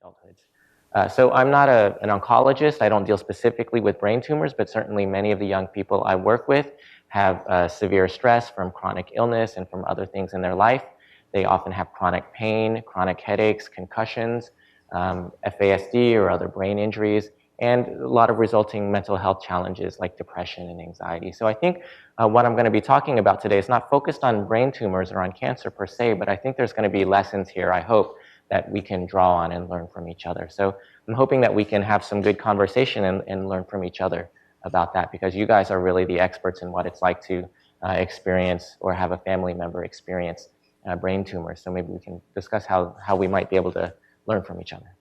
adulthoods. So I'm not an oncologist. I don't deal specifically with brain tumors, but certainly many of the young people I work with have severe stress from chronic illness and from other things in their life. They often have chronic pain, chronic headaches, concussions, FASD or other brain injuries, and a lot of resulting mental health challenges like depression and anxiety. So I think what I'm going to be talking about today is not focused on brain tumors or on cancer per se, but I think there's going to be lessons here, I hope, that we can draw on and learn from each other. So I'm hoping that we can have some good conversation and learn from each other about that, because you guys are really the experts in what it's like to experience or have a family member experience brain tumors. So maybe we can discuss how we might be able to learn from each other.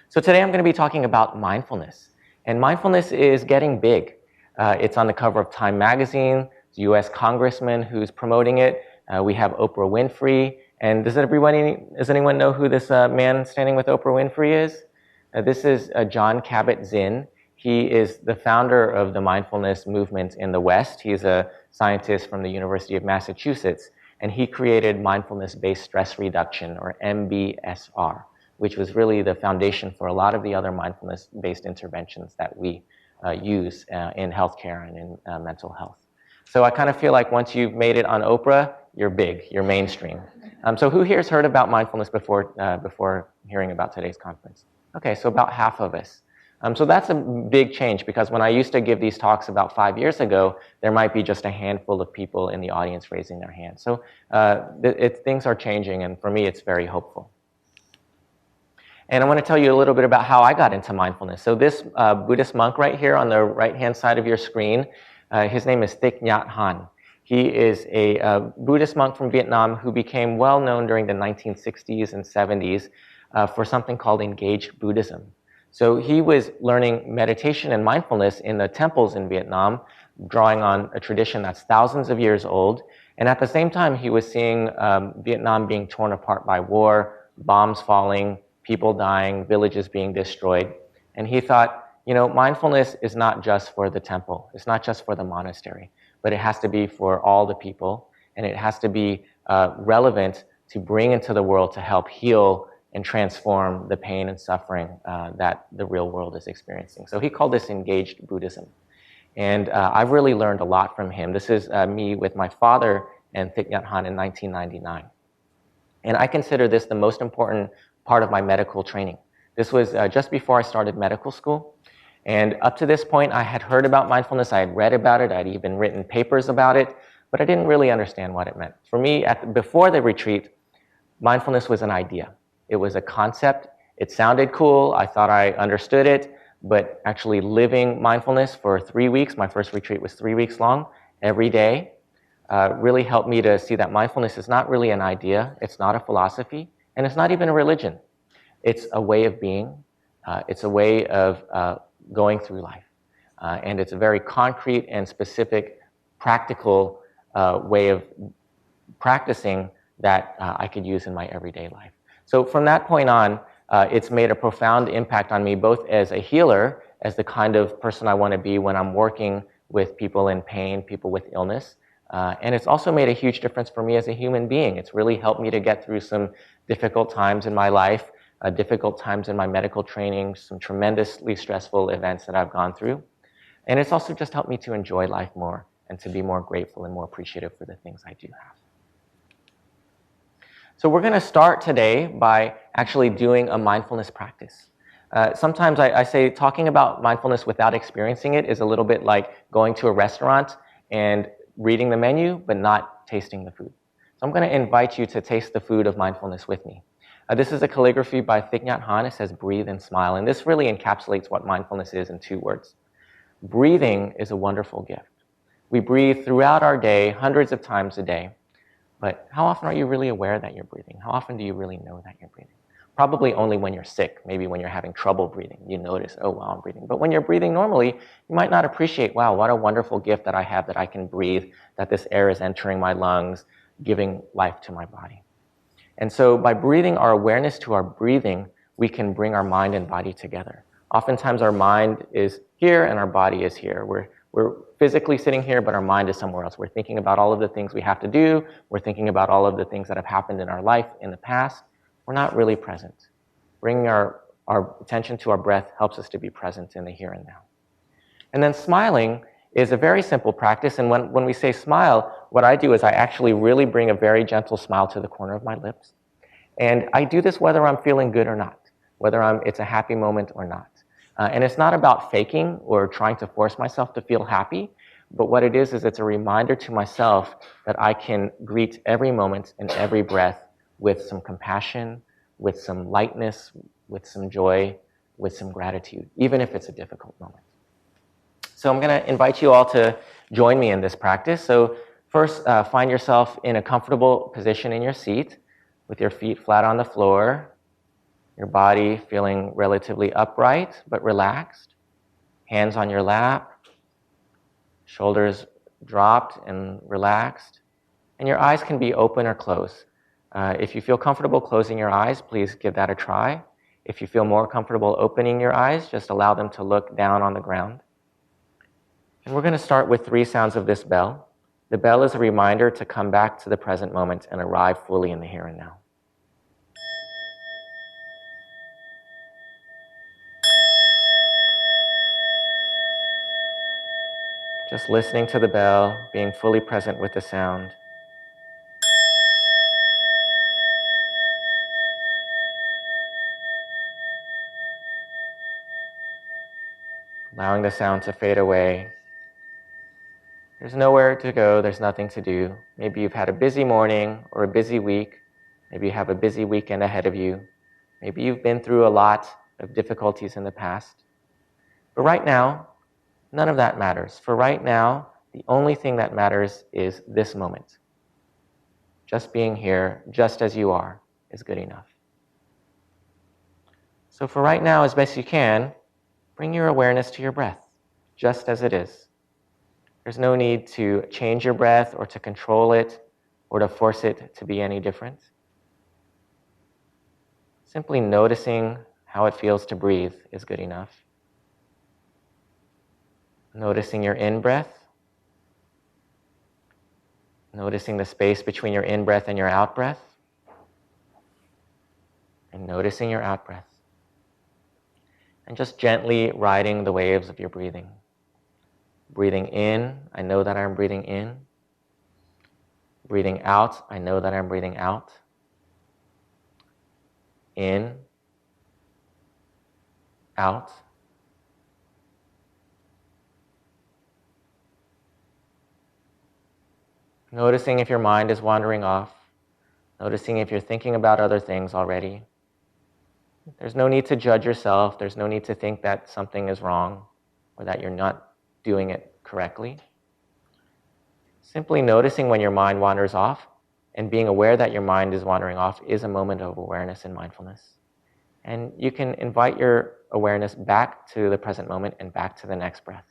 So today I'm going to be talking about mindfulness. And mindfulness is getting big. It's on the cover of Time magazine. It's a US congressman who's promoting it. We have Oprah Winfrey. And does anyone know who this man standing with Oprah Winfrey is? This is Jon Kabat-Zinn. He is the founder of the mindfulness movement in the West. He's a scientist from the University of Massachusetts, and he created mindfulness-based stress reduction, or MBSR, which was really the foundation for a lot of the other mindfulness-based interventions that we use in healthcare and in mental health. So I kind of feel like once you've made it on Oprah, you're big, you're mainstream. So who here has heard about mindfulness before hearing about today's conference? Okay, so about half of us. So that's a big change, because when I used to give these talks about 5 years ago, there might be just a handful of people in the audience raising their hands. So things are changing, and for me, it's very hopeful. And I want to tell you a little bit about how I got into mindfulness. So this Buddhist monk right here on the right-hand side of your screen, his name is Thich Nhat Hanh. He is a Buddhist monk from Vietnam who became well known during the 1960s and 70s for something called engaged Buddhism. So he was learning meditation and mindfulness in the temples in Vietnam, drawing on a tradition that's thousands of years old. And at the same time, he was seeing Vietnam being torn apart by war, bombs falling, people dying, villages being destroyed. And he thought, you know, mindfulness is not just for the temple. It's not just for the monastery, but it has to be for all the people. And it has to be relevant to bring into the world to help heal and transform the pain and suffering that the real world is experiencing. So he called this engaged Buddhism. And I've really learned a lot from him. This is me with my father and Thich Nhat Hanh in 1999. And I consider this the most important part of my medical training. This was just before I started medical school. And up to this point, I had heard about mindfulness. I had read about it. I'd even written papers about it, but I didn't really understand what it meant. For me, before the retreat, mindfulness was an idea. It was a concept. It sounded cool. I thought I understood it, but actually living mindfulness for 3 weeks, my first retreat was 3 weeks long, every day, really helped me to see that mindfulness is not really an idea. It's not a philosophy, and it's not even a religion. It's a way of being. It's a way of going through life. And it's a very concrete and specific, practical way of practicing that I could use in my everyday life. So from that point on, it's made a profound impact on me, both as a healer, as the kind of person I want to be when I'm working with people in pain, people with illness. And it's also made a huge difference for me as a human being. It's really helped me to get through some difficult times in my life, difficult times in my medical training, some tremendously stressful events that I've gone through. And it's also just helped me to enjoy life more and to be more grateful and more appreciative for the things I do have. So we're going to start today by actually doing a mindfulness practice. Sometimes I say talking about mindfulness without experiencing it is a little bit like going to a restaurant and reading the menu, but not tasting the food. So I'm going to invite you to taste the food of mindfulness with me. This is a calligraphy by Thich Nhat Hanh. It says, breathe and smile. And this really encapsulates what mindfulness is in 2 words. Breathing is a wonderful gift. We breathe throughout our day, hundreds of times a day. But how often are you really aware that you're breathing? How often do you really know that you're breathing? Probably only when you're sick, maybe when you're having trouble breathing. You notice, oh, wow, I'm breathing. But when you're breathing normally, you might not appreciate, wow, what a wonderful gift that I have, that I can breathe, that this air is entering my lungs, giving life to my body. And so by bringing our awareness to our breathing, we can bring our mind and body together. Oftentimes our mind is here and our body is here. We're physically sitting here, but our mind is somewhere else. We're thinking about all of the things we have to do. We're thinking about all of the things that have happened in our life in the past. We're not really present. bringing our attention to our breath helps us to be present in the here and now. And then smiling is a very simple practice. And when we say smile, what I do is I actually really bring a very gentle smile to the corner of my lips. And I do this whether I'm feeling good or not, whether it's a happy moment or not. And it's not about faking or trying to force myself to feel happy, but what it is it's a reminder to myself that I can greet every moment and every breath with some compassion, with some lightness, with some joy, with some gratitude, even if it's a difficult moment. So I'm going to invite you all to join me in this practice. So first, find yourself in a comfortable position in your seat with your feet flat on the floor, your body feeling relatively upright but relaxed, hands on your lap, shoulders dropped and relaxed, and your eyes can be open or closed. If you feel comfortable closing your eyes, please give that a try. If you feel more comfortable opening your eyes, just allow them to look down on the ground. And we're going to start with 3 sounds of this bell. The bell is a reminder to come back to the present moment and arrive fully in the here and now. Just listening to the bell, being fully present with the sound. Allowing the sound to fade away. There's nowhere to go, there's nothing to do. Maybe you've had a busy morning or a busy week. Maybe you have a busy weekend ahead of you. Maybe you've been through a lot of difficulties in the past. But right now, none of that matters. For right now, the only thing that matters is this moment. Just being here, just as you are, is good enough. So for right now, as best you can, bring your awareness to your breath, just as it is. There's no need to change your breath or to control it or to force it to be any different. Simply noticing how it feels to breathe is good enough. Noticing your in-breath. Noticing the space between your in-breath and your out-breath. And noticing your out-breath. And just gently riding the waves of your breathing. Breathing in, I know that I'm breathing in. Breathing out, I know that I'm breathing out. In, out. Noticing if your mind is wandering off. Noticing if you're thinking about other things already. There's no need to judge yourself. There's no need to think that something is wrong or that you're not doing it correctly. Simply noticing when your mind wanders off and being aware that your mind is wandering off is a moment of awareness and mindfulness. And you can invite your awareness back to the present moment and back to the next breath.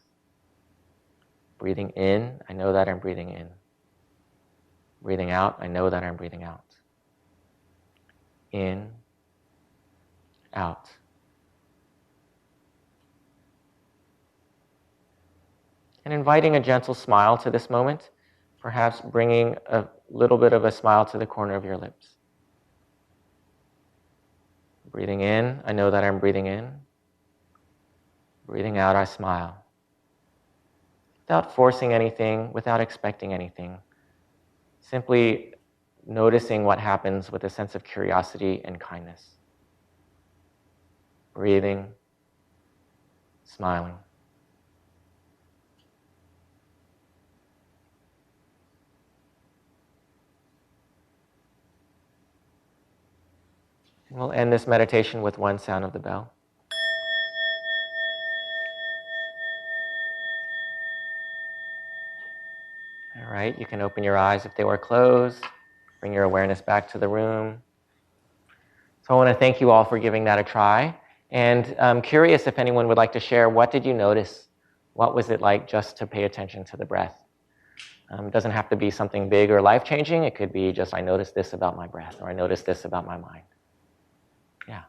Breathing in, I know that I'm breathing in. Breathing out, I know that I'm breathing out. In, out. And inviting a gentle smile to this moment, perhaps bringing a little bit of a smile to the corner of your lips. Breathing in, I know that I'm breathing in. Breathing out, I smile. Without forcing anything, without expecting anything. Simply noticing what happens with a sense of curiosity and kindness. Breathing, smiling. And we'll end this meditation with 1 sound of the bell. All right, you can open your eyes if they were closed. Bring your awareness back to the room. So I want to thank you all for giving that a try. And I'm curious if anyone would like to share, what did you notice? What was it like just to pay attention to the breath? It doesn't have to be something big or life-changing. It could be just, I noticed this about my breath, or I noticed this about my mind. Yeah.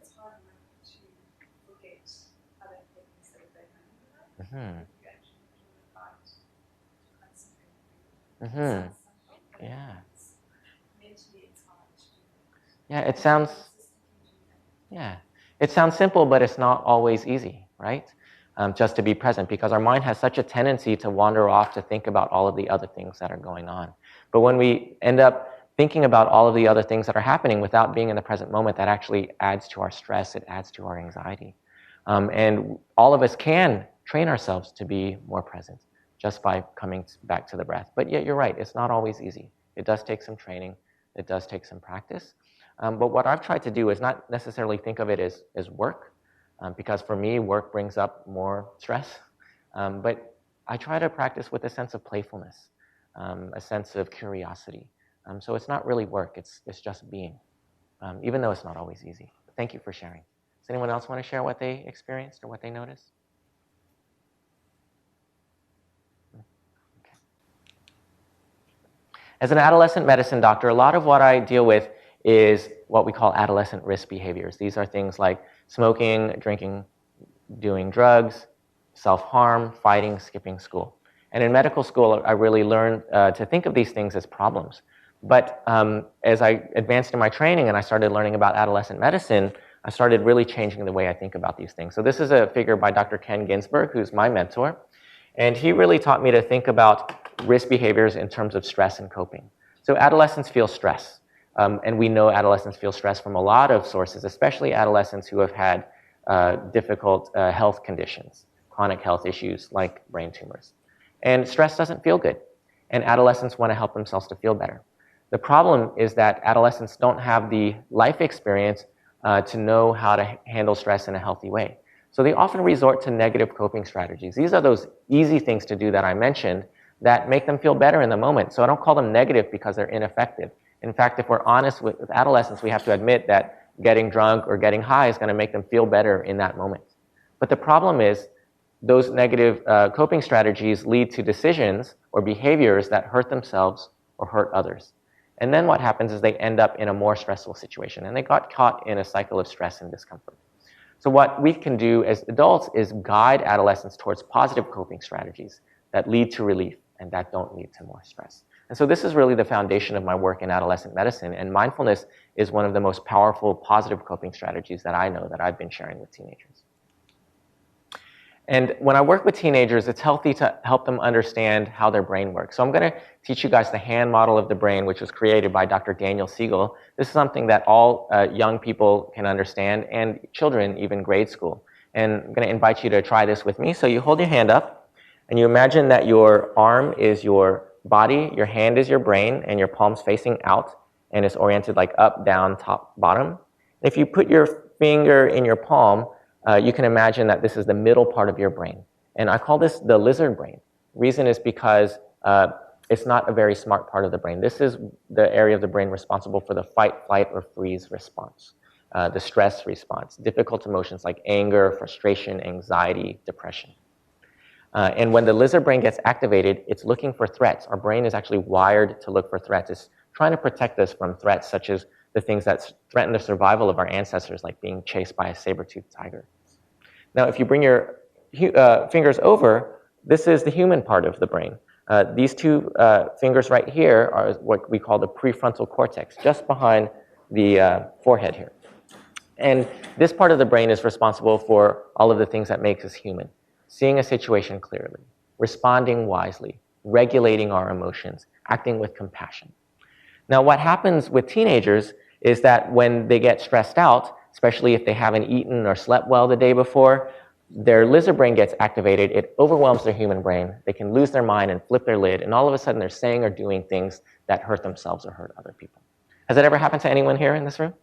It's hard to forget other things that are going on. Mm-hmm. You actually do invite to concentrate. Mm-hmm. Yeah. Mentally, it's hard to do that. Yeah, it sounds, Yeah. It sounds simple, but it's not always easy, right? Just to be present, because our mind has such a tendency to wander off to think about all of the other things that are going on. But when we end up thinking about all of the other things that are happening without being in the present moment, that actually adds to our stress, it adds to our anxiety. And all of us can train ourselves to be more present just by coming back to the breath. But yet you're right, it's not always easy. It does take some training. It does take some practice. But what I've tried to do is not necessarily think of it as work, because for me, work brings up more stress. But I try to practice with a sense of playfulness, a sense of curiosity. So it's not really work, it's just being, even though it's not always easy. Thank you for sharing. Does anyone else want to share what they experienced or what they noticed? Okay. As an adolescent medicine doctor, a lot of what I deal with is what we call adolescent risk behaviors. These are things like smoking, drinking, doing drugs, self-harm, fighting, skipping school. And in medical school, I really learned to think of these things as problems. But as I advanced in my training and I started learning about adolescent medicine, I started really changing the way I think about these things. So this is a figure by Dr. Ken Ginsberg, who's my mentor. And he really taught me to think about risk behaviors in terms of stress and coping. So adolescents feel stress. And we know adolescents feel stress from a lot of sources, especially adolescents who have had difficult health conditions, chronic health issues like brain tumors. And stress doesn't feel good. And adolescents want to help themselves to feel better. The problem is that adolescents don't have the life experience to know how to handle stress in a healthy way. So they often resort to negative coping strategies. These are those easy things to do that I mentioned that make them feel better in the moment. So I don't call them negative because they're ineffective. In fact, if we're honest with adolescents, we have to admit that getting drunk or getting high is going to make them feel better in that moment. But the problem is those negative coping strategies lead to decisions or behaviors that hurt themselves or hurt others. And then what happens is they end up in a more stressful situation, and they got caught in a cycle of stress and discomfort. So what we can do as adults is guide adolescents towards positive coping strategies that lead to relief and that don't lead to more stress. And so this is really the foundation of my work in adolescent medicine, and mindfulness is one of the most powerful positive coping strategies that I know that I've been sharing with teenagers. And when I work with teenagers, it's healthy to help them understand how their brain works. So I'm going to teach you guys the hand model of the brain, which was created by Dr. Daniel Siegel. This is something that all young people can understand, and children, even grade school. And I'm going to invite you to try this with me. So you hold your hand up, and you imagine that your arm is your body, your hand is your brain, and your palm's facing out, and it's oriented like up, down, top, bottom. If you put your finger in your palm, you can imagine that this is the middle part of your brain. And I call this the lizard brain. Reason is because it's not a very smart part of the brain. This is the area of the brain responsible for the fight, flight, or freeze response, the stress response, difficult emotions like anger, frustration, anxiety, depression. And when the lizard brain gets activated, it's looking for threats. Our brain is actually wired to look for threats. It's trying to protect us from threats such as the things that threaten the survival of our ancestors, like being chased by a saber-toothed tiger. Now, if you bring your fingers over, this is the human part of the brain. These two fingers right here are what we call the prefrontal cortex, just behind the forehead here. And this part of the brain is responsible for all of the things that make us human. Seeing a situation clearly, responding wisely, regulating our emotions, acting with compassion. Now, what happens with teenagers is that when they get stressed out, especially if they haven't eaten or slept well the day before, their lizard brain gets activated, it overwhelms their human brain, they can lose their mind and flip their lid, and all of a sudden they're saying or doing things that hurt themselves or hurt other people. Has that ever happened to anyone here in this room?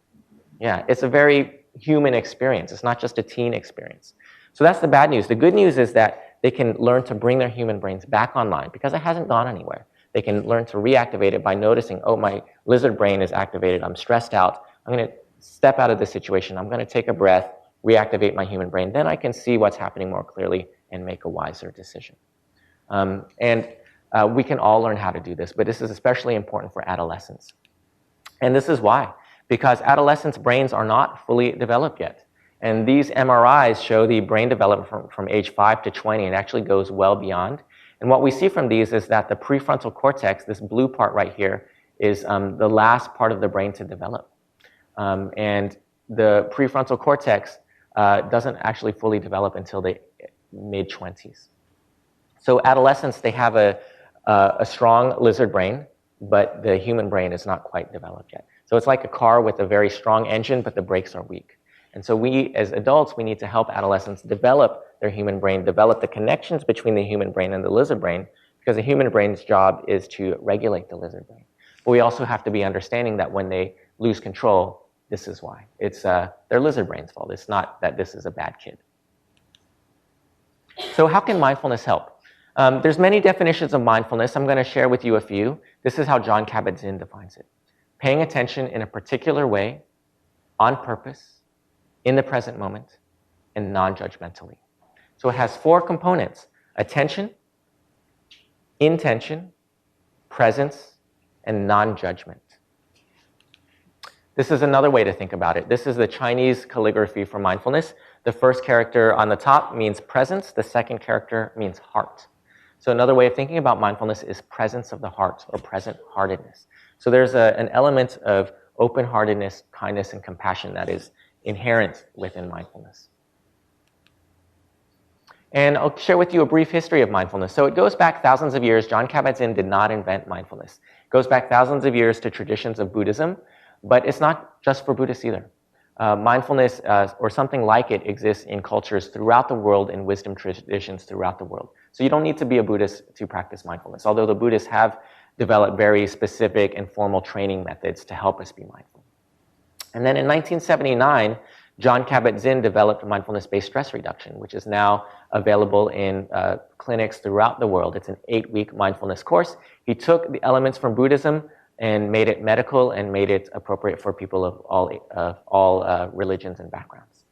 Yeah, it's a very human experience. It's not just a teen experience. So that's the bad news. The good news is that they can learn to bring their human brains back online because it hasn't gone anywhere. They can learn to reactivate it by noticing, oh, my lizard brain is activated, I'm stressed out, I'm going to step out of this situation, I'm going to take a breath, reactivate my human brain, then I can see what's happening more clearly and make a wiser decision. We can all learn how to do this, but this is especially important for adolescents. And this is why, because adolescents' brains are not fully developed yet. And these MRIs show the brain development from age 5 to 20, and actually goes well beyond. And what we see from these is that the prefrontal cortex, this blue part right here, is the last part of the brain to develop. And the prefrontal cortex doesn't actually fully develop until the mid-20s. So adolescents, they have a strong lizard brain, but the human brain is not quite developed yet. So it's like a car with a very strong engine, but the brakes are weak. And so we, as adults, we need to help adolescents develop their human brain, develop the connections between the human brain and the lizard brain, because the human brain's job is to regulate the lizard brain. But we also have to be understanding that when they lose control, this is why. It's their lizard brain's fault. It's not that this is a bad kid. So how can mindfulness help? There's many definitions of mindfulness. I'm going to share with you a few. This is how Jon Kabat-Zinn defines it. Paying attention in a particular way, on purpose, in the present moment, and non-judgmentally. So it has 4 components: attention, intention, presence, and non-judgment. This is another way to think about it. This is the Chinese calligraphy for mindfulness. The first character on the top means presence. The second character means heart. So another way of thinking about mindfulness is presence of the heart, or present-heartedness. So there's an element of open-heartedness, kindness, and compassion that is inherent within mindfulness. And I'll share with you a brief history of mindfulness. So it goes back thousands of years. Jon Kabat-Zinn did not invent mindfulness. It goes back thousands of years to traditions of Buddhism, but it's not just for Buddhists either. Mindfulness, or something like it, exists in cultures throughout the world and wisdom traditions throughout the world. So you don't need to be a Buddhist to practice mindfulness, although the Buddhists have developed very specific and formal training methods to help us be mindful. And then in 1979, Jon Kabat-Zinn developed mindfulness-based stress reduction, which is now available in clinics throughout the world. It's an 8-week mindfulness course. He took the elements from Buddhism and made it medical and made it appropriate for people of all religions and backgrounds.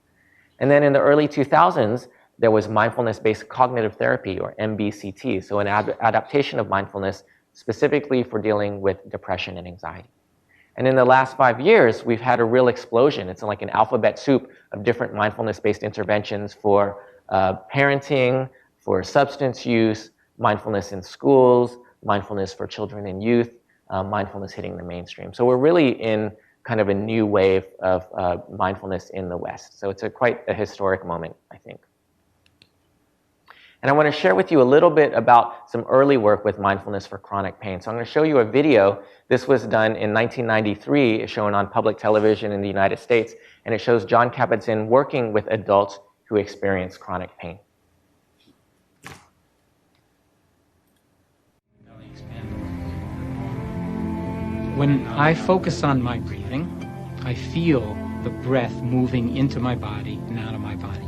And then in the early 2000s, there was mindfulness-based cognitive therapy, or MBCT, so an adaptation of mindfulness specifically for dealing with depression and anxiety. And in the last 5 years, we've had a real explosion. It's like an alphabet soup of different mindfulness-based interventions for parenting, for substance use, mindfulness in schools, mindfulness for children and youth, mindfulness hitting the mainstream. So we're really in kind of a new wave of mindfulness in the West. So it's quite a historic moment, I think. And I want to share with you a little bit about some early work with mindfulness for chronic pain. So I'm going to show you a video. This was done in 1993, shown on public television in the United States, and it shows Jon Kabat-Zinn working with adults who experience chronic pain. When I focus on my breathing, I feel the breath moving into my body and out of my body.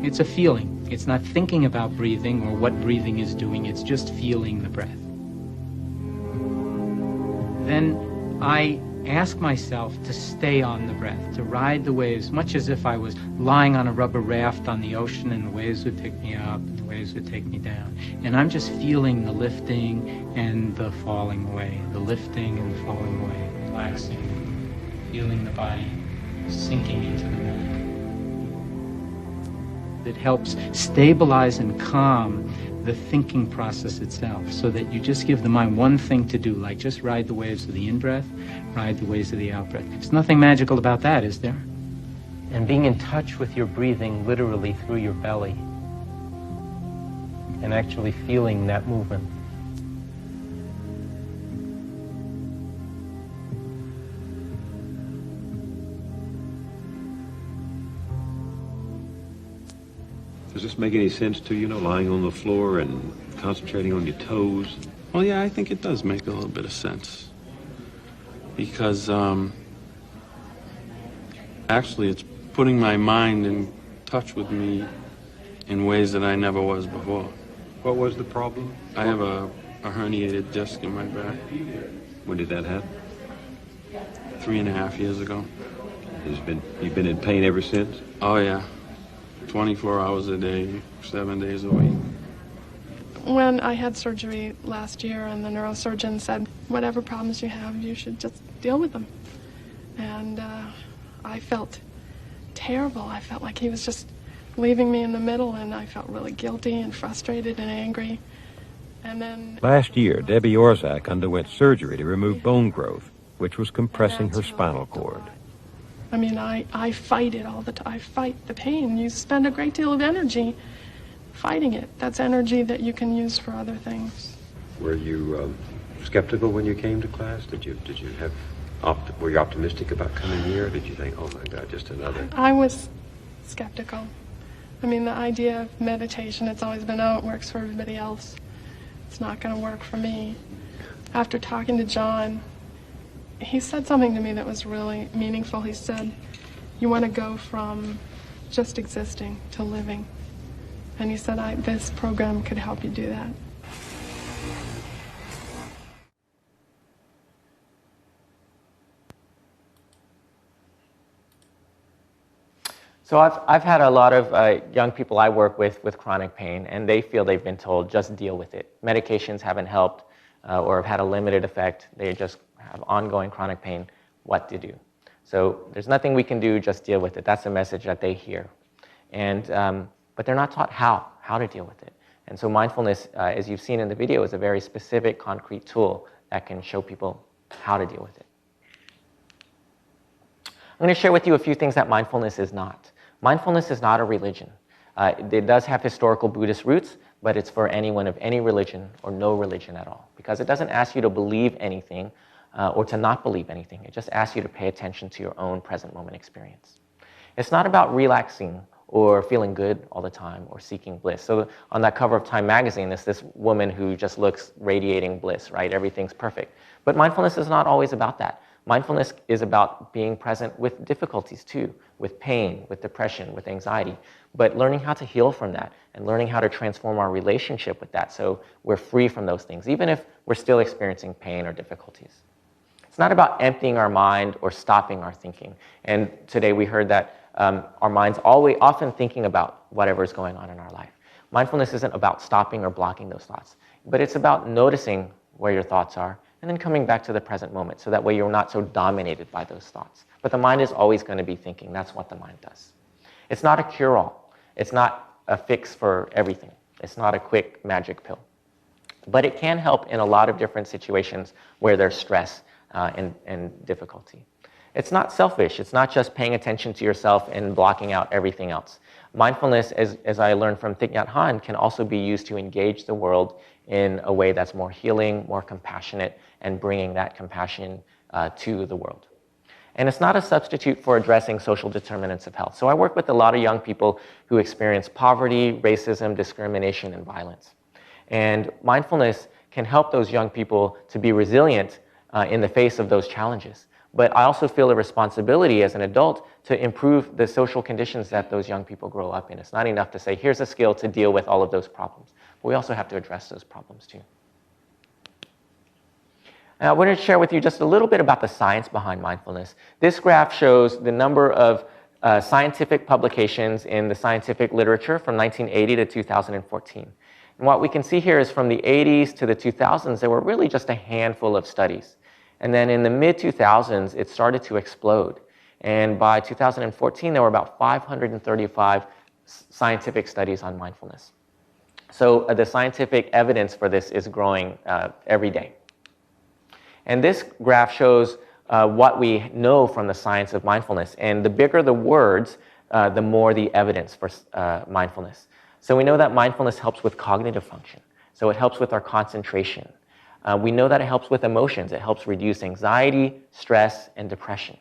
It's a feeling. It's not thinking about breathing or what breathing is doing. It's just feeling the breath. Then I ask myself to stay on the breath, to ride the waves, much as if I was lying on a rubber raft on the ocean and the waves would take me up and the waves would take me down. And I'm just feeling the lifting and the falling away, the lifting and the falling away, relaxing, feeling the body sinking into the mat. It helps stabilize and calm the thinking process itself, so that you just give the mind one thing to do, like just ride the waves of the in-breath, ride the waves of the out-breath. There's nothing magical about that, is there? And being in touch with your breathing literally through your belly, and actually feeling that movement. Does this make any sense to you, lying on the floor and concentrating on your toes? Well, yeah, I think it does make a little bit of sense. Because, actually, it's putting my mind in touch with me in ways that I never was before. What was the problem? I have a herniated disc in my back. When did that happen? 3.5 years ago. You've been in pain ever since? Oh, yeah. 24 hours a day, 7 days a week. When I had surgery last year and the neurosurgeon said, whatever problems you have, you should just deal with them. And I felt terrible. I felt like he was just leaving me in the middle, and I felt really guilty and frustrated and angry. And then... Last year, Debbie Orzak underwent surgery to remove bone growth. which was compressing And her that's spinal really cord. a lot. I mean, I fight it all the time. I fight the pain. You spend a great deal of energy fighting it. That's energy that you can use for other things. Were you skeptical when you came to class? Were you optimistic about coming here? Or did you think, oh my God, just another? I was skeptical. I mean, the idea of meditation, it's always been, oh, it works for everybody else. It's not going to work for me. After talking to John, he said something to me that was really meaningful. He said, you want to go from just existing to living. And he said, this program could help you do that. So I've had a lot of young people I work with chronic pain, and they feel they've been told, just deal with it. Medications haven't helped or have had a limited effect. They just have ongoing chronic pain. What to do? So there's nothing we can do, just deal with it. That's the message that they hear. And, but they're not taught how to deal with it. And so mindfulness, as you've seen in the video, is a very specific, concrete tool that can show people how to deal with it. I'm going to share with you a few things that mindfulness is not. Mindfulness is not a religion. It does have historical Buddhist roots, but it's for anyone of any religion or no religion at all, because it doesn't ask you to believe anything or to not believe anything. It just asks you to pay attention to your own present moment experience. It's not about relaxing or feeling good all the time or seeking bliss. So on that cover of Time magazine, there's this woman who just looks radiating bliss, right? Everything's perfect. But mindfulness is not always about that. Mindfulness is about being present with difficulties too, with pain, with depression, with anxiety, but learning how to heal from that and learning how to transform our relationship with that so we're free from those things, even if we're still experiencing pain or difficulties. It's not about emptying our mind or stopping our thinking. And today we heard that our mind's often thinking about whatever is going on in our life. Mindfulness isn't about stopping or blocking those thoughts, but it's about noticing where your thoughts are and then coming back to the present moment so that way you're not so dominated by those thoughts. But the mind is always going to be thinking. That's what the mind does. It's not a cure-all. It's not a fix for everything. It's not a quick magic pill. But it can help in a lot of different situations where there's stress and difficulty. It's not selfish. It's not just paying attention to yourself and blocking out everything else. Mindfulness, as I learned from Thich Nhat Hanh, can also be used to engage the world in a way that's more healing, more compassionate, and bringing that compassion to the world. And it's not a substitute for addressing social determinants of health. So I work with a lot of young people who experience poverty, racism, discrimination, and violence. And mindfulness can help those young people to be resilient in the face of those challenges. But I also feel a responsibility as an adult to improve the social conditions that those young people grow up in. It's not enough to say, here's a skill to deal with all of those problems. But we also have to address those problems too. Now, I want to share with you just a little bit about the science behind mindfulness. This graph shows the number of scientific publications in the scientific literature from 1980 to 2014. And what we can see here is from the 80s to the 2000s, there were really just a handful of studies. And then in the mid-2000s, it started to explode. And by 2014, there were about 535 scientific studies on mindfulness. So the scientific evidence for this is growing every day. And this graph shows what we know from the science of mindfulness. And the bigger the words, the more the evidence for mindfulness. So we know that mindfulness helps with cognitive function. So it helps with our concentration. We know that it helps with emotions. It helps reduce anxiety, stress, and depression.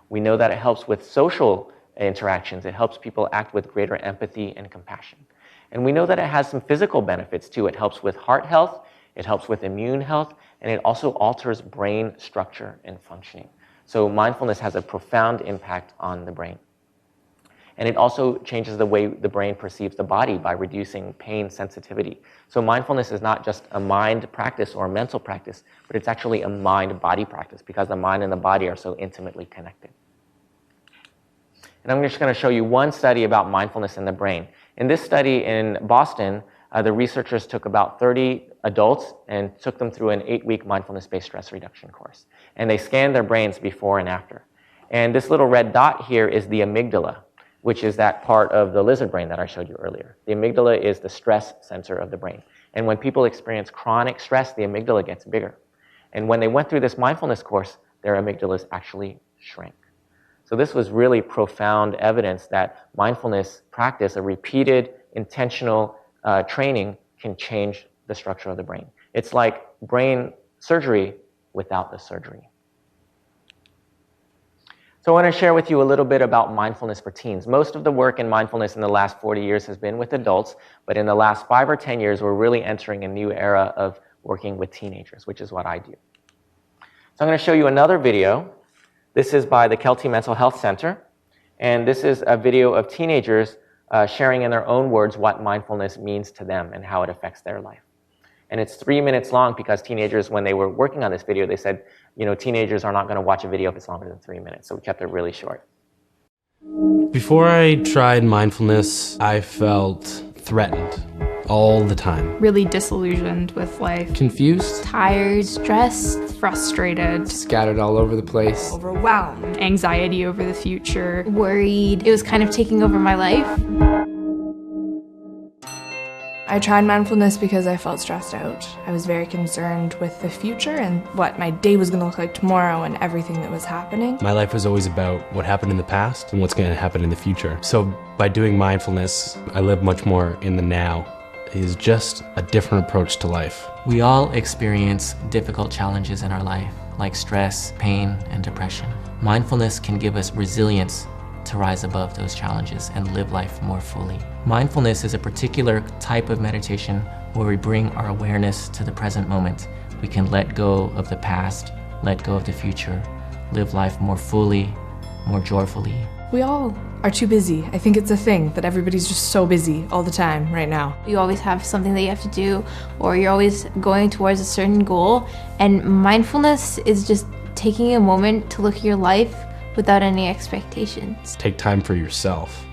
We know that it helps with social interactions. It helps people act with greater empathy and compassion. And we know that it has some physical benefits too. It helps with heart health, it helps with immune health, and it also alters brain structure and functioning. So mindfulness has a profound impact on the brain. And it also changes the way the brain perceives the body by reducing pain sensitivity. So mindfulness is not just a mind practice or a mental practice, but it's actually a mind-body practice because the mind and the body are so intimately connected. And I'm just going to show you one study about mindfulness in the brain. In this study in Boston, the researchers took about 30 adults and took them through an 8-week mindfulness-based stress reduction course. And they scanned their brains before and after. And this little red dot here is the amygdala, which is that part of the lizard brain that I showed you earlier. The amygdala is the stress center of the brain. And when people experience chronic stress, the amygdala gets bigger. And when they went through this mindfulness course, their amygdalas actually shrank. So this was really profound evidence that mindfulness practice, a repeated intentional training, can change the structure of the brain. It's like brain surgery without the surgery. So I want to share with you a little bit about mindfulness for teens. Most of the work in mindfulness in the last 40 years has been with adults, but in the last 5 or 10 years, we're really entering a new era of working with teenagers, which is what I do. So I'm going to show you another video. This is by the Kelty Mental Health Center, and this is a video of teenagers sharing in their own words what mindfulness means to them and how it affects their life. And it's 3 minutes long because teenagers, when they were working on this video, they said, teenagers are not going to watch a video if it's longer than 3 minutes, so we kept it really short. Before I tried mindfulness, I felt threatened all the time. Really disillusioned with life. Confused. Tired. Stressed. Frustrated. Scattered all over the place. Overwhelmed. Anxiety over the future. Worried. It was kind of taking over my life. I tried mindfulness because I felt stressed out. I was very concerned with the future and what my day was going to look like tomorrow and everything that was happening. My life was always about what happened in the past and what's going to happen in the future. So by doing mindfulness, I live much more in the now. It is just a different approach to life. We all experience difficult challenges in our life, like stress, pain, and depression. Mindfulness can give us resilience to rise above those challenges and live life more fully. Mindfulness is a particular type of meditation where we bring our awareness to the present moment. We can let go of the past, let go of the future, live life more fully, more joyfully. We all are too busy. I think it's a thing that everybody's just so busy all the time right now. You always have something that you have to do, or you're always going towards a certain goal, and mindfulness is just taking a moment to look at your life without any expectations. Take time for yourself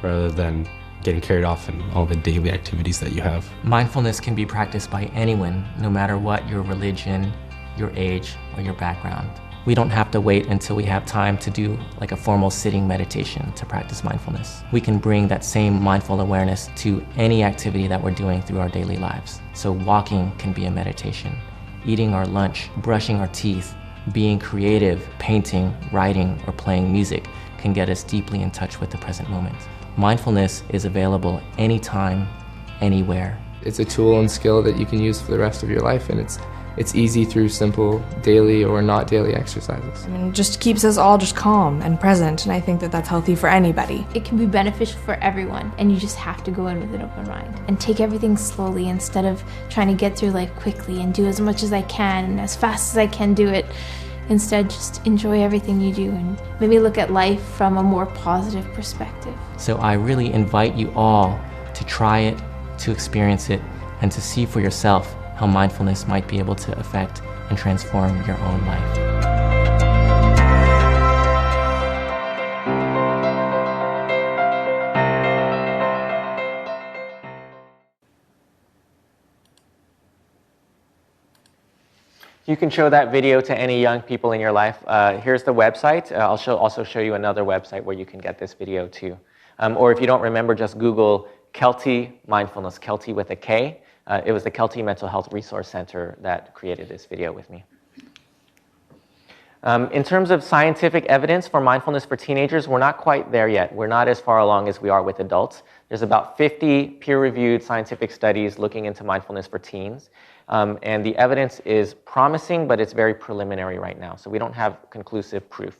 rather than getting carried off in all the daily activities that you have. Mindfulness can be practiced by anyone, no matter what your religion, your age, or your background. We don't have to wait until we have time to do like a formal sitting meditation to practice mindfulness. We can bring that same mindful awareness to any activity that we're doing through our daily lives. So walking can be a meditation. Eating our lunch, brushing our teeth, being creative, painting, writing, or playing music can get us deeply in touch with the present moment. Mindfulness is available anytime, anywhere. It's a tool and skill that you can use for the rest of your life, and it's easy through simple daily or not daily exercises. I mean, it just keeps us all just calm and present, and I think that that's healthy for anybody. It can be beneficial for everyone, and you just have to go in with an open mind and take everything slowly instead of trying to get through life quickly and do as much as I can and as fast as I can do it. Instead, just enjoy everything you do and maybe look at life from a more positive perspective. So I really invite you all to try it, to experience it, and to see for yourself how mindfulness might be able to affect and transform your own life. You can show that video to any young people in your life. Here's the website. I'll also show you another website where you can get this video too. Or if you don't remember, just Google Kelty Mindfulness, Kelty with a K. It was the Kelty Mental Health Resource Center that created this video with me. In terms of scientific evidence for mindfulness for teenagers, we're not quite there yet. We're not as far along as we are with adults. There's about 50 peer-reviewed scientific studies looking into mindfulness for teens. And the evidence is promising, but it's very preliminary right now. So we don't have conclusive proof.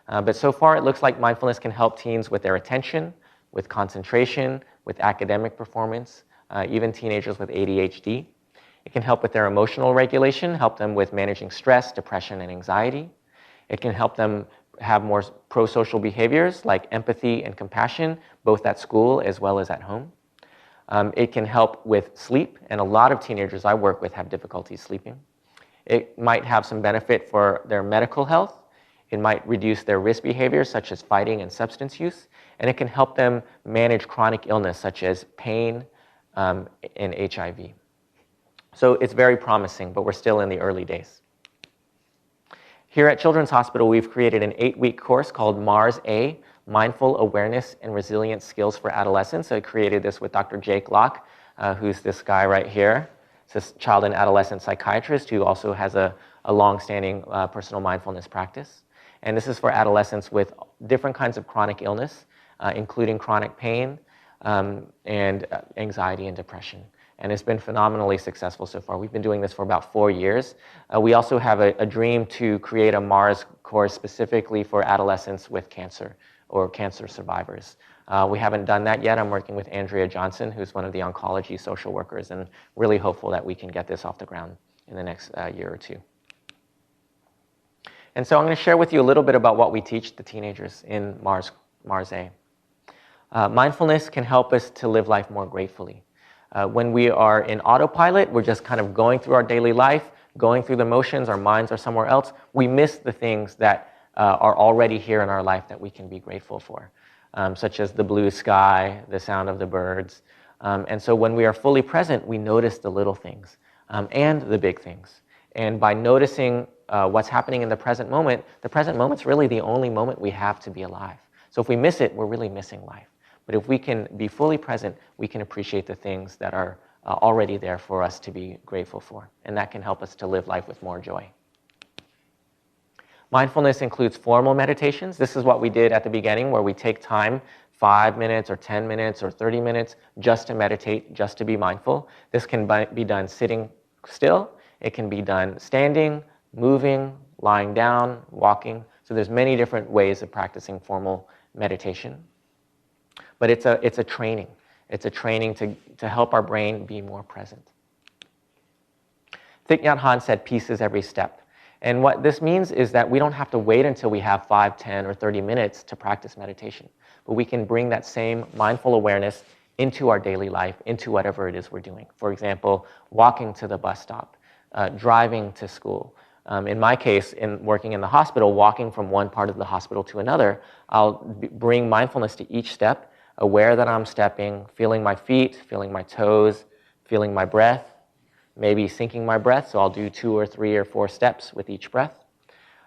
But so far, it looks like mindfulness can help teens with their attention, with concentration, with academic performance, even teenagers with ADHD. It can help with their emotional regulation, help them with managing stress, depression, and anxiety. It can help them have more pro-social behaviors like empathy and compassion, both at school as well as at home. It can help with sleep, and a lot of teenagers I work with have difficulty sleeping. It might have some benefit for their medical health. It might reduce their risk behaviors such as fighting and substance use, and it can help them manage chronic illness such as pain and HIV. So it's very promising, but we're still in the early days. Here at Children's Hospital, we've created an 8-week course called MARS-A, Mindful Awareness and Resilience Skills for Adolescents. I created this with Dr. Jake Locke, who's this guy right here. It's this child and adolescent psychiatrist who also has a a long-standing personal mindfulness practice. And this is for adolescents with different kinds of chronic illness, including chronic pain and anxiety and depression. And it's been phenomenally successful so far. We've been doing this for about 4 years. We also have a dream to create a MARS course specifically for adolescents with cancer or cancer survivors. We haven't done that yet. I'm working with Andrea Johnson, who's one of the oncology social workers, and really hopeful that we can get this off the ground in the next year or two. And so I'm going to share with you a little bit about what we teach the teenagers in Mars A. Mindfulness can help us to live life more gratefully. When we are in autopilot, we're just kind of going through our daily life, going through the motions, our minds are somewhere else. We miss the things that are already here in our life that we can be grateful for, such as the blue sky, the sound of the birds. And so when we are fully present, we notice the little things and the big things. And by noticing what's happening in the present moment's really the only moment we have to be alive. So if we miss it, we're really missing life. But if we can be fully present, we can appreciate the things that are already there for us to be grateful for. And that can help us to live life with more joy. Mindfulness includes formal meditations. This is what we did at the beginning, where we take time, 5 minutes or 10 minutes or 30 minutes, just to meditate, just to be mindful. This can be done sitting still. It can be done standing, moving, lying down, walking. So there's many different ways of practicing formal meditation. But it's a training. It's a training to help our brain be more present. Thich Nhat Hanh said, peace is every step. And what this means is that we don't have to wait until we have 5, 10, or 30 minutes to practice meditation. But we can bring that same mindful awareness into our daily life, into whatever it is we're doing. For example, walking to the bus stop, driving to school. In my case, in working in the hospital, walking from one part of the hospital to another, I'll bring mindfulness to each step, aware that I'm stepping, feeling my feet, feeling my toes, feeling my breath, maybe syncing my breath, so I'll do 2 or 3 or 4 steps with each breath,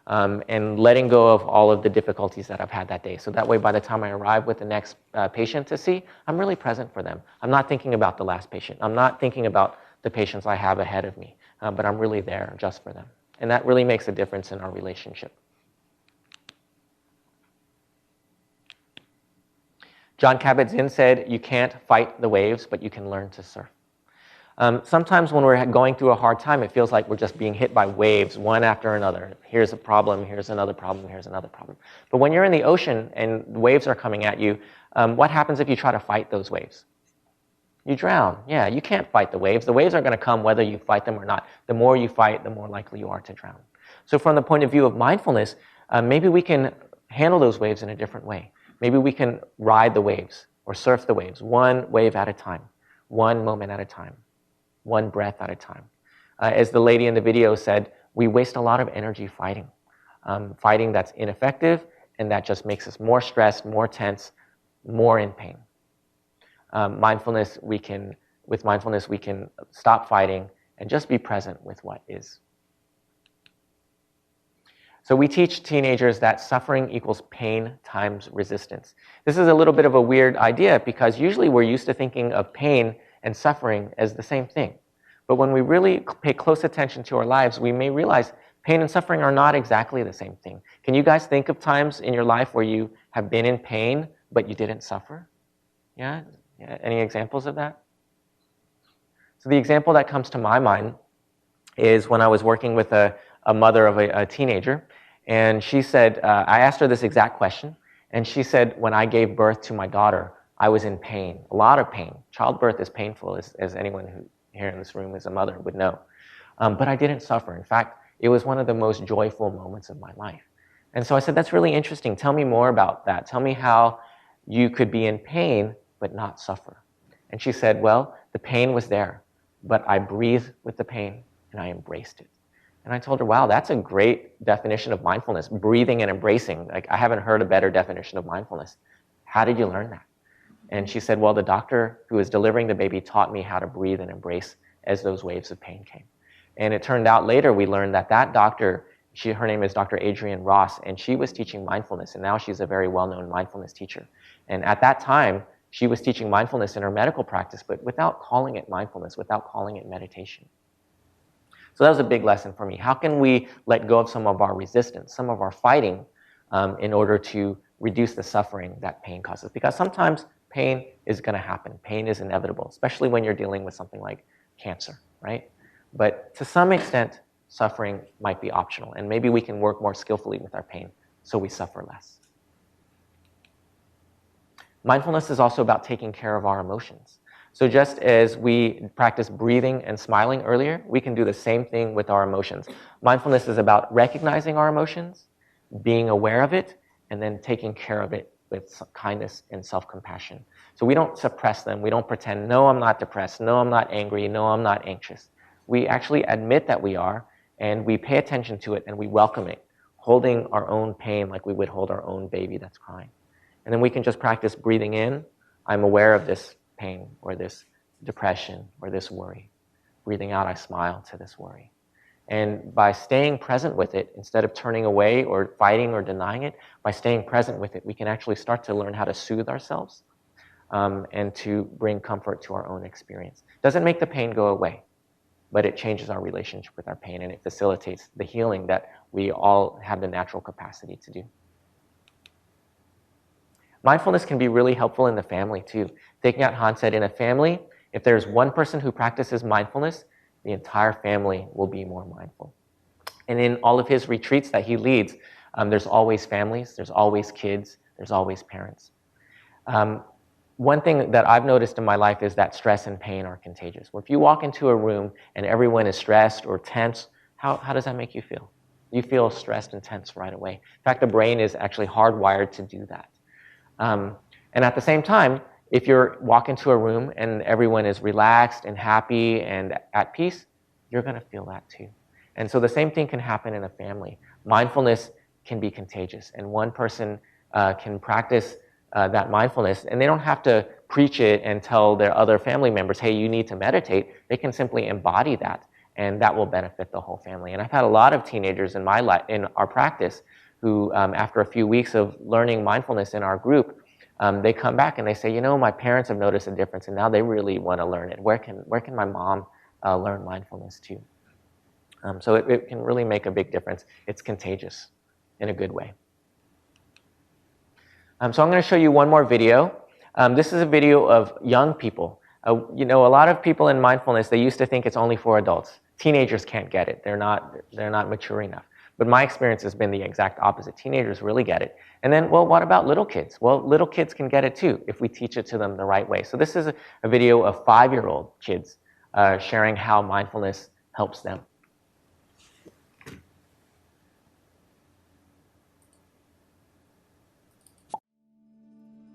and letting go of all of the difficulties that I've had that day. So that way, by the time I arrive with the next patient to see, I'm really present for them. I'm not thinking about the last patient. I'm not thinking about the patients I have ahead of me, but I'm really there just for them. And that really makes a difference in our relationship. John Kabat-Zinn said, you can't fight the waves, but you can learn to surf. Sometimes when we're going through a hard time, it feels like we're just being hit by waves, one after another. Here's a problem, here's another problem, here's another problem. But when you're in the ocean and waves are coming at you, what happens if you try to fight those waves? You drown. Yeah, you can't fight the waves. The waves are going to come whether you fight them or not. The more you fight, the more likely you are to drown. So from the point of view of mindfulness, maybe we can handle those waves in a different way. Maybe we can ride the waves or surf the waves, one wave at a time, one moment at a time, one breath at a time. As the lady in the video said, we waste a lot of energy fighting. Fighting that's ineffective and that just makes us more stressed, more tense, more in pain. With mindfulness, we can stop fighting and just be present with what is. So we teach teenagers that suffering equals pain times resistance. This is a little bit of a weird idea because usually we're used to thinking of pain and suffering as the same thing. But when we really pay close attention to our lives, we may realize pain and suffering are not exactly the same thing. Can you guys think of times in your life where you have been in pain, but you didn't suffer? Yeah? Any examples of that? So the example that comes to my mind is when I was working with a mother of a teenager, and she said, I asked her this exact question, and she said, when I gave birth to my daughter, I was in pain, a lot of pain. Childbirth is painful, as anyone who here in this room is a mother would know. But I didn't suffer. In fact, it was one of the most joyful moments of my life. And so I said, that's really interesting. Tell me more about that. Tell me how you could be in pain but not suffer. And she said, well, the pain was there, but I breathed with the pain and I embraced it. And I told her, wow, that's a great definition of mindfulness, breathing and embracing. Like, I haven't heard a better definition of mindfulness. How did you learn that? And she said, well, the doctor who was delivering the baby taught me how to breathe and embrace as those waves of pain came. And it turned out later we learned that that doctor, her name is Dr. Adrienne Ross, and she was teaching mindfulness, and now she's a very well-known mindfulness teacher. And at that time, she was teaching mindfulness in her medical practice, but without calling it mindfulness, without calling it meditation. So that was a big lesson for me. How can we let go of some of our resistance, some of our fighting, in order to reduce the suffering that pain causes? Because sometimes pain is going to happen. Pain is inevitable, especially when you're dealing with something like cancer, right? But to some extent, suffering might be optional, and maybe we can work more skillfully with our pain so we suffer less. Mindfulness is also about taking care of our emotions. So just as we practice breathing and smiling earlier, we can do the same thing with our emotions. Mindfulness is about recognizing our emotions, being aware of it, and then taking care of it with kindness and self-compassion. So we don't suppress them. We don't pretend, no, I'm not depressed. No, I'm not angry. No, I'm not anxious. We actually admit that we are, and we pay attention to it, and we welcome it, holding our own pain like we would hold our own baby that's crying. And then we can just practice breathing in. I'm aware of this pain or this depression or this worry. Breathing out, I smile to this worry. And by staying present with it, instead of turning away or fighting or denying it, by staying present with it, we can actually start to learn how to soothe ourselves and to bring comfort to our own experience. Doesn't make the pain go away, but it changes our relationship with our pain, and it facilitates the healing that we all have the natural capacity to do. Mindfulness can be really helpful in the family too. Taking out Han said, in a family, if there's one person who practices mindfulness, the entire family will be more mindful. And in all of his retreats that he leads, there's always families, there's always kids, there's always parents. One thing that I've noticed in my life is that stress and pain are contagious. Well, if you walk into a room and everyone is stressed or tense, how does that make you feel? You feel stressed and tense right away. In fact, the brain is actually hardwired to do that. And at the same time, if you walk into a room and everyone is relaxed and happy and at peace, you're going to feel that too. And so the same thing can happen in a family. Mindfulness can be contagious, and one person can practice that mindfulness, and they don't have to preach it and tell their other family members, hey, you need to meditate. They can simply embody that, and that will benefit the whole family. And I've had a lot of teenagers in my life, in our practice, who after a few weeks of learning mindfulness in our group, they come back and they say, you know, my parents have noticed a difference, and now they really want to learn it. Where can my mom learn mindfulness too? So it can really make a big difference. It's contagious in a good way. So I'm going to show you one more video. This is a video of young people. You know, a lot of people in mindfulness, they used to think it's only for adults. Teenagers can't get it. They're not mature enough. But my experience has been the exact opposite. Teenagers really get it. And then, well, what about little kids? Well, little kids can get it too if we teach it to them the right way. So this is a video of 5-year-old kids sharing how mindfulness helps them.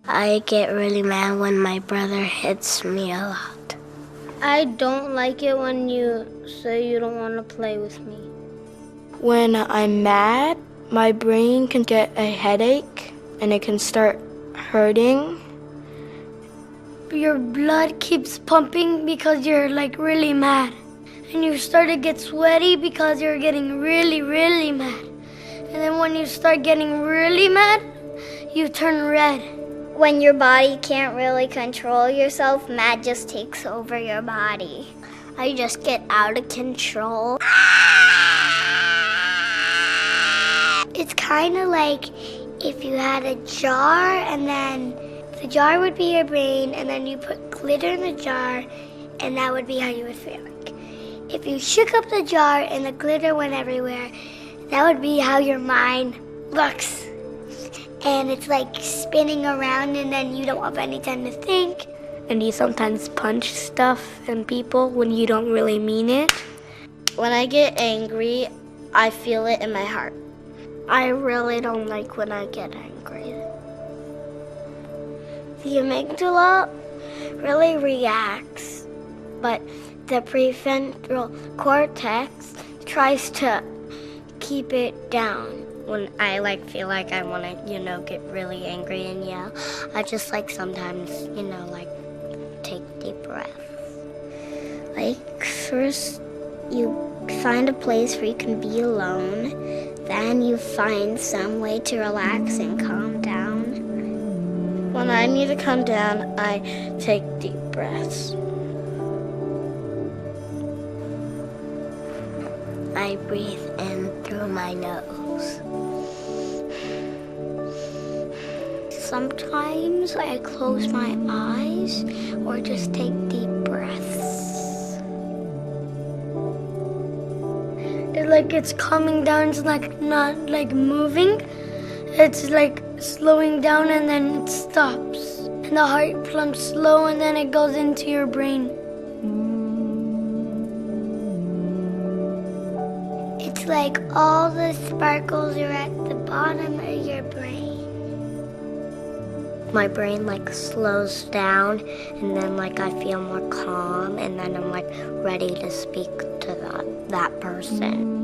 I get really mad when my brother hits me a lot. I don't like it when you say you don't want to play with me. When I'm mad, my brain can get a headache and it can start hurting. Your blood keeps pumping because you're like really mad. And you start to get sweaty because you're getting really, really mad. And then when you start getting really mad, you turn red. When your body can't really control yourself, mad just takes over your body. I just get out of control. It's kind of like if you had a jar and then the jar would be your brain and then you put glitter in the jar and that would be how you would feel like. If you shook up the jar and the glitter went everywhere, that would be how your mind looks. And it's like spinning around and then you don't have any time to think. And you sometimes punch stuff and people when you don't really mean it. When I get angry, I feel it in my heart. I really don't like when I get angry. The amygdala really reacts, but the prefrontal cortex tries to keep it down. When I feel like I want to, get really angry and yell, I just sometimes, take deep breaths. First you find a place where you can be alone, then you find some way to relax and calm down. When I need to calm down, I take deep breaths. I breathe in through my nose. Sometimes I close my eyes or just take deep breaths. It's coming down, it's not moving. It's slowing down and then it stops. And the heart pumps slow and then it goes into your brain. It's like all the sparkles are at the bottom of your brain. My brain slows down and then I feel more calm and then I'm ready to speak to that person.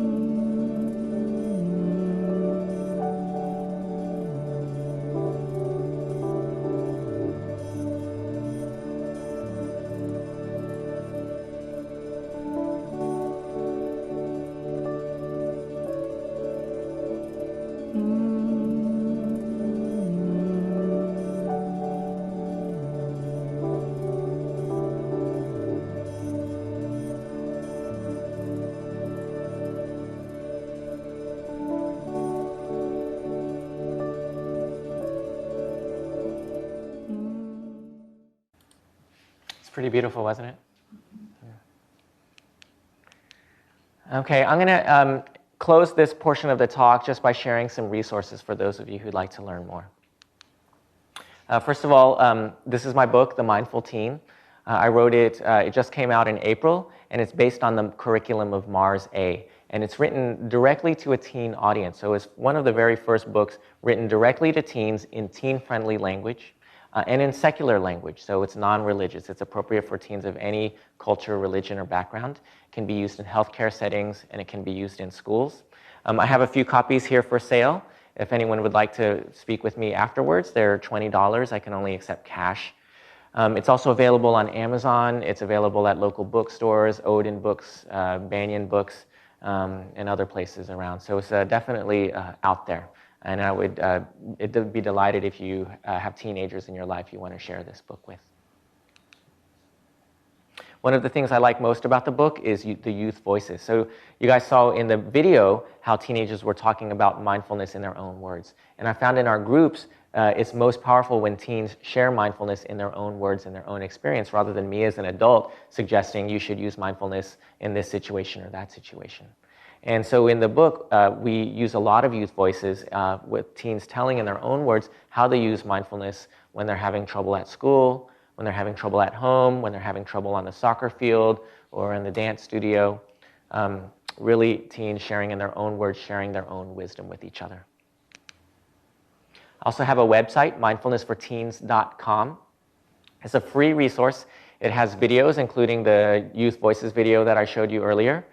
Pretty beautiful, wasn't it? Yeah. Okay, I'm going to close this portion of the talk just by sharing some resources for those of you who'd like to learn more. First of all, this is my book, The Mindful Teen. I wrote it, it just came out in April, and it's based on the curriculum of Mars A. And it's written directly to a teen audience. So it's one of the very first books written directly to teens in teen-friendly language. And in secular language, so it's non-religious. It's appropriate for teens of any culture, religion, or background. It can be used in healthcare settings, and it can be used in schools. I have a few copies here for sale. If anyone would like to speak with me afterwards, they're $20. I can only accept cash. It's also available on Amazon. It's available at local bookstores, Odin Books, Banyan Books, and other places around. So it's definitely out there. And I would be delighted if you have teenagers in your life you want to share this book with. One of the things I like most about the book is the youth voices. So you guys saw in the video how teenagers were talking about mindfulness in their own words. And I found in our groups, it's most powerful when teens share mindfulness in their own words and their own experience, rather than me as an adult suggesting you should use mindfulness in this situation or that situation. And so in the book, we use a lot of youth voices with teens telling in their own words how they use mindfulness when they're having trouble at school, when they're having trouble at home, when they're having trouble on the soccer field or in the dance studio. Really, teens sharing in their own words, sharing their own wisdom with each other. I also have a website, mindfulnessforteens.com. It's a free resource. It has videos, including the youth voices video that I showed you earlier.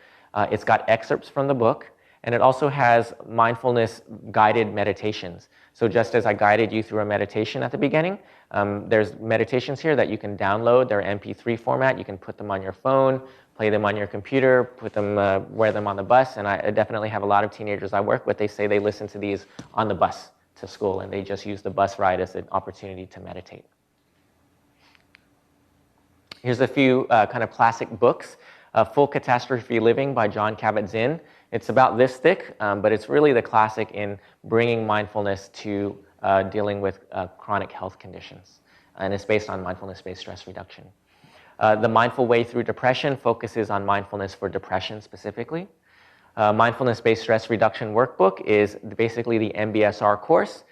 It's got excerpts from the book, and it also has mindfulness guided meditations. So just as I guided you through a meditation at the beginning, there's meditations here that you can download. They're MP3 format. You can put them on your phone, play them on your computer, wear them on the bus. And I definitely have a lot of teenagers I work with. They say they listen to these on the bus to school, and they just use the bus ride as an opportunity to meditate. Here's a few kind of classic books. Full Catastrophe Living by Jon Kabat-Zinn. It's about this thick, but it's really the classic in bringing mindfulness to dealing with chronic health conditions. And it's based on mindfulness-based stress reduction. The Mindful Way Through Depression focuses on mindfulness for depression specifically. Mindfulness-based stress reduction workbook is basically the MBSR course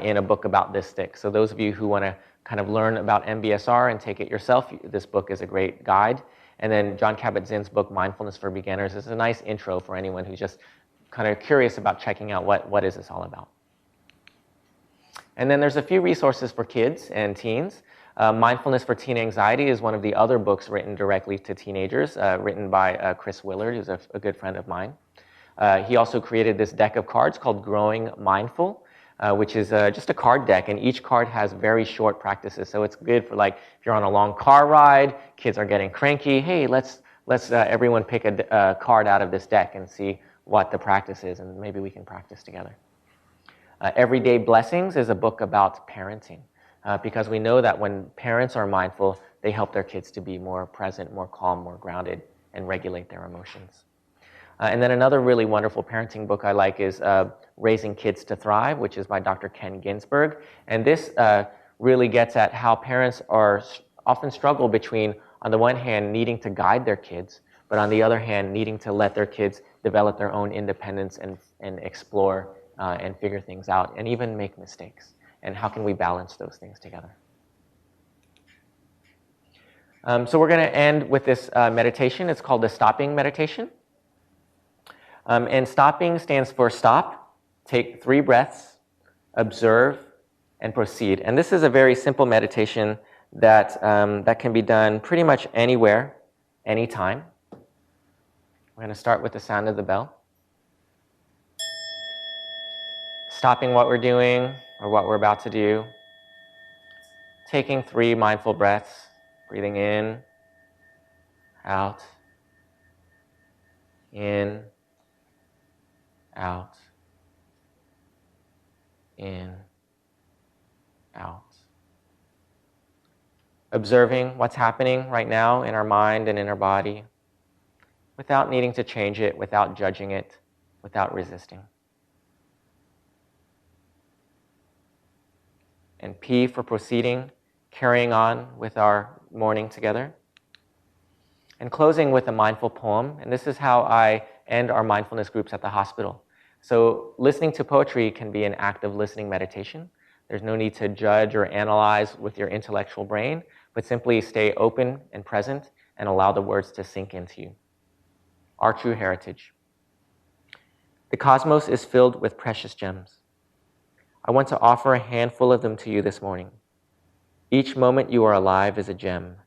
in a book about this thick. So those of you who want to kind of learn about MBSR and take it yourself, this book is a great guide. And then Jon Kabat-Zinn's book, Mindfulness for Beginners, is a nice intro for anyone who's just kind of curious about checking out what is this all about. And then there's a few resources for kids and teens. Mindfulness for Teen Anxiety is one of the other books written directly to teenagers, written by Chris Willard, who's a good friend of mine. He also created this deck of cards called Growing Mindful, which is just a card deck, and each card has very short practices. So it's good for if you're on a long car ride, kids are getting cranky. Hey, let's everyone pick a card out of this deck and see what the practice is, and maybe we can practice together. Everyday Blessings is a book about parenting, because we know that when parents are mindful, they help their kids to be more present, more calm, more grounded, and regulate their emotions. And then another really wonderful parenting book I like is Raising Kids to Thrive, which is by Dr. Ken Ginsberg. And this really gets at how parents are often struggle between, on the one hand, needing to guide their kids, but on the other hand, needing to let their kids develop their own independence and explore and figure things out and even make mistakes. And how can we balance those things together? So we're going to end with this meditation. It's called the stopping meditation. And stopping stands for stop, take 3 breaths, observe, and proceed. And this is a very simple meditation that, that can be done pretty much anywhere, anytime. We're going to start with the sound of the bell. Stopping what we're doing or what we're about to do. Taking 3 mindful breaths, breathing in, out, in, out, in, out. Observing what's happening right now in our mind and in our body without needing to change it, without judging it, without resisting. And P for proceeding, carrying on with our morning together. And closing with a mindful poem. And this is how I end our mindfulness groups at the hospital. So listening to poetry can be an active listening meditation. There's no need to judge or analyze with your intellectual brain, but simply stay open and present and allow the words to sink into you. Our true heritage. The cosmos is filled with precious gems. I want to offer a handful of them to you this morning. Each moment you are alive is a gem,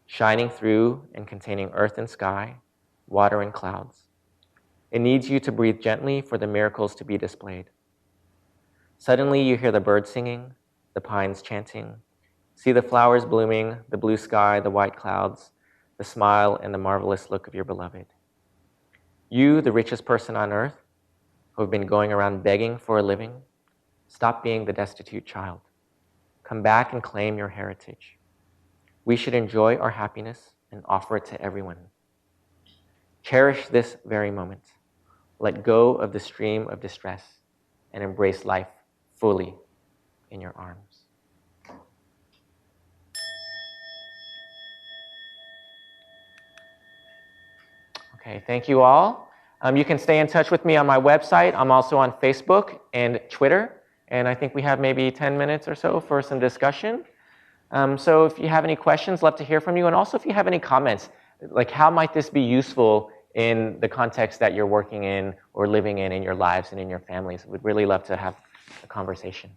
shining through and containing earth and sky, water and clouds. It needs you to breathe gently for the miracles to be displayed. Suddenly you hear the birds singing, the pines chanting, see the flowers blooming, the blue sky, the white clouds, the smile and the marvelous look of your beloved. You, the richest person on earth, who have been going around begging for a living, stop being the destitute child. Come back and claim your heritage. We should enjoy our happiness and offer it to everyone. Cherish this very moment. Let go of the stream of distress and embrace life fully in your arms. Okay, thank you all. You can stay in touch with me on my website. I'm also on Facebook and Twitter. And I think we have maybe 10 minutes or so for some discussion. So if you have any questions, love to hear from you. And also if you have any comments, like how might this be useful in the context that you're working in or living in your lives and in your families. We'd really love to have a conversation.